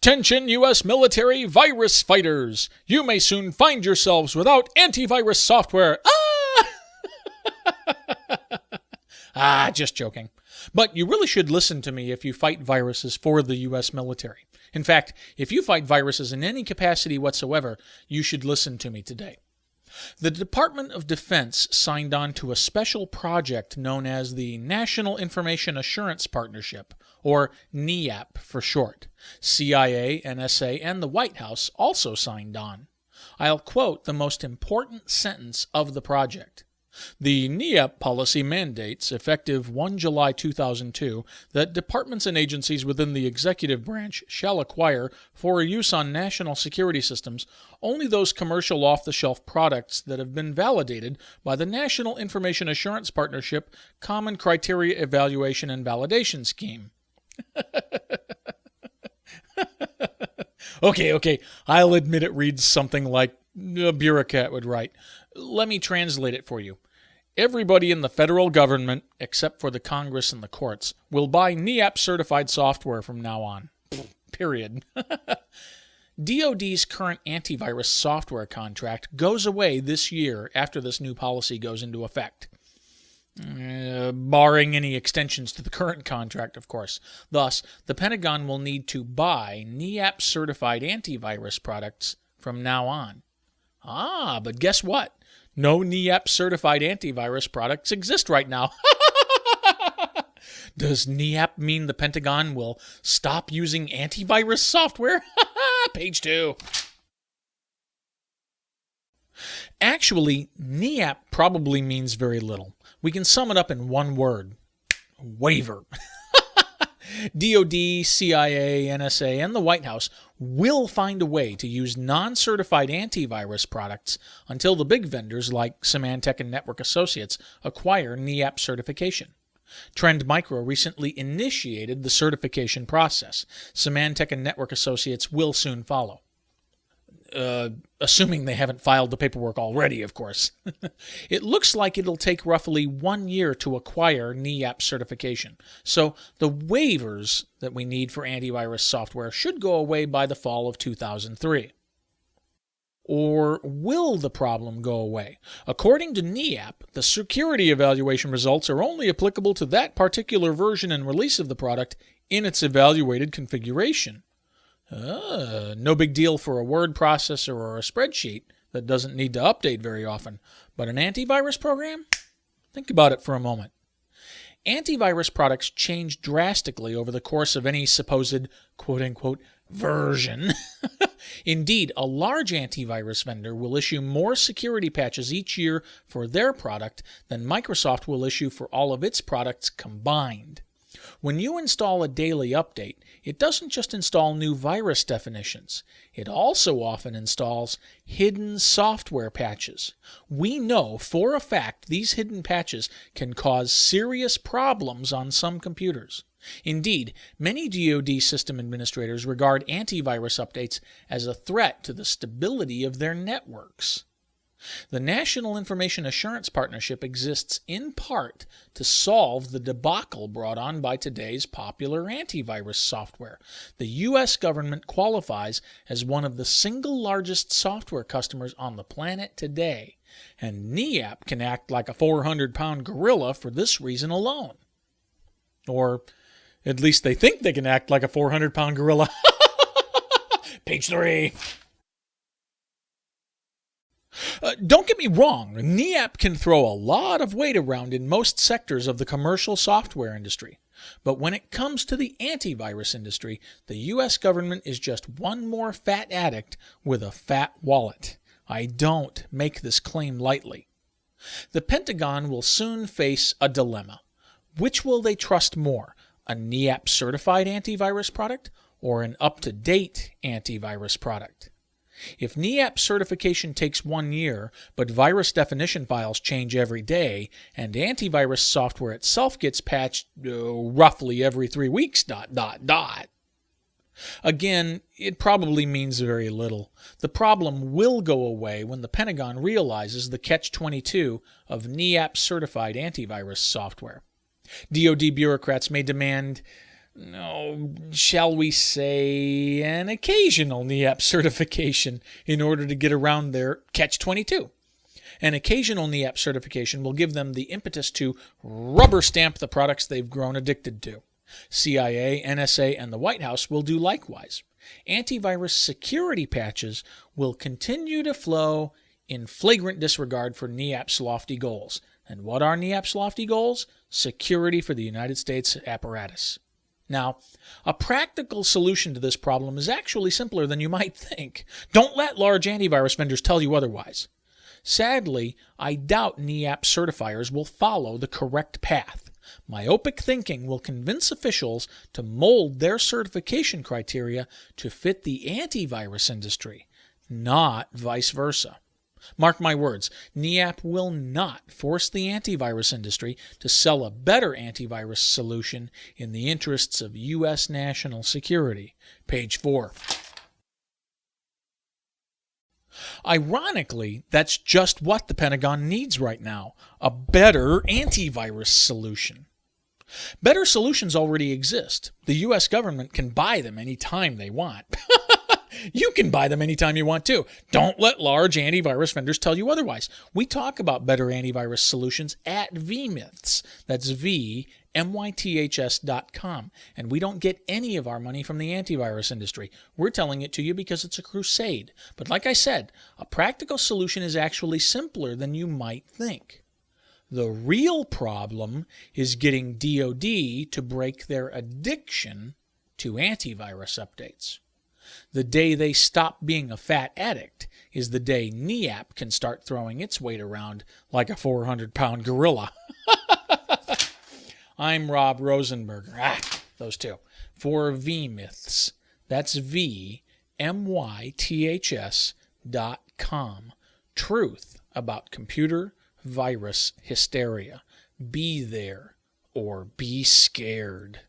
Attention, U.S. military virus fighters! You may soon find yourselves without antivirus software. Just joking. But you really should listen to me if you fight viruses for the U.S. military. In fact, if you fight viruses in any capacity whatsoever, you should listen to me today. The Department of Defense signed on to a special project known as the National Information Assurance Partnership, or NIAP for short. CIA, NSA, and the White House also signed on. I'll quote the most important sentence of the project. The NIAP policy mandates, effective 1 July 2002, that departments and agencies within the executive branch shall acquire, for use on national security systems, only those commercial off-the-shelf products that have been validated by the National Information Assurance Partnership Common Criteria Evaluation and Validation Scheme. Okay, I'll admit it reads something like a bureaucrat would write. Let me translate it for you. Everybody in the federal government, except for the Congress and the courts, will buy NIAP-certified software from now on. Period. DoD's current antivirus software contract goes away this year after this new policy goes into effect. Barring any extensions to the current contract, of course. Thus, the Pentagon will need to buy NIAP-certified antivirus products from now on. But guess what? No NIAP-certified antivirus products exist right now. Does NIAP mean the Pentagon will stop using antivirus software? Page 2. Actually, NIAP probably means very little. We can sum it up in one word. Waiver. DoD, CIA, NSA, and the White House will find a way to use non-certified antivirus products until the big vendors like Symantec and Network Associates acquire NIAP certification. Trend Micro recently initiated the certification process. Symantec and Network Associates will soon follow. Assuming they haven't filed the paperwork already, of course. It looks like it'll take roughly 1 year to acquire NIAP certification. So the waivers that we need for antivirus software should go away by the fall of 2003. Or will the problem go away? According to NIAP, the security evaluation results are only applicable to that particular version and release of the product in its evaluated configuration. No big deal for a word processor or a spreadsheet that doesn't need to update very often. But an antivirus program? Think about it for a moment. Antivirus products change drastically over the course of any supposed quote-unquote version. Indeed, a large antivirus vendor will issue more security patches each year for their product than Microsoft will issue for all of its products combined. When you install a daily update, it doesn't just install new virus definitions. It also often installs hidden software patches. We know for a fact these hidden patches can cause serious problems on some computers. Indeed, many DoD system administrators regard antivirus updates as a threat to the stability of their networks. The National Information Assurance Partnership exists in part to solve the debacle brought on by today's popular antivirus software. The U.S. government qualifies as one of the single largest software customers on the planet today, and NIAP can act like a 400-pound gorilla for this reason alone. Or at least they think they can act like a 400-pound gorilla. Page 3. Don't get me wrong, NIAP can throw a lot of weight around in most sectors of the commercial software industry. But when it comes to the antivirus industry, the U.S. government is just one more fat addict with a fat wallet. I don't make this claim lightly. The Pentagon will soon face a dilemma. Which will they trust more, a NIAP-certified antivirus product or an up-to-date antivirus product? If NIAP certification takes 1 year, but virus definition files change every day, and antivirus software itself gets patched roughly every 3 weeks, ... Again, it probably means very little. The problem will go away when the Pentagon realizes the catch-22 of NIAP-certified antivirus software. DoD bureaucrats may demand no, shall we say, an occasional NEAP certification in order to get around their catch-22. An occasional NEAP certification will give them the impetus to rubber stamp the products they've grown addicted to. CIA, NSA, and the White House will do likewise. Antivirus security patches will continue to flow in flagrant disregard for NEAP's lofty goals. And what are NEAP's lofty goals? Security for the United States apparatus. Now, a practical solution to this problem is actually simpler than you might think. Don't let large antivirus vendors tell you otherwise. Sadly, I doubt NEAP certifiers will follow the correct path. Myopic thinking will convince officials to mold their certification criteria to fit the antivirus industry, not vice versa. Mark my words, NEAP will not force the antivirus industry to sell a better antivirus solution in the interests of U.S. national security. Page 4. Ironically, that's just what the Pentagon needs right now, a better antivirus solution. Better solutions already exist. The U.S. government can buy them anytime they want. You can buy them anytime you want to. Don't let large antivirus vendors tell you otherwise. We talk about better antivirus solutions at vMyths. That's VMYTHS.com. And we don't get any of our money from the antivirus industry. We're telling it to you because it's a crusade. But like I said, a practical solution is actually simpler than you might think. The real problem is getting DoD to break their addiction to antivirus updates. The day they stop being a fat addict is the day NEAP can start throwing its weight around like a 400-pound gorilla. I'm Rob Rosenberger. Those two. For vMyths. That's VMYTHS.com. Truth about computer virus hysteria. Be there or be scared.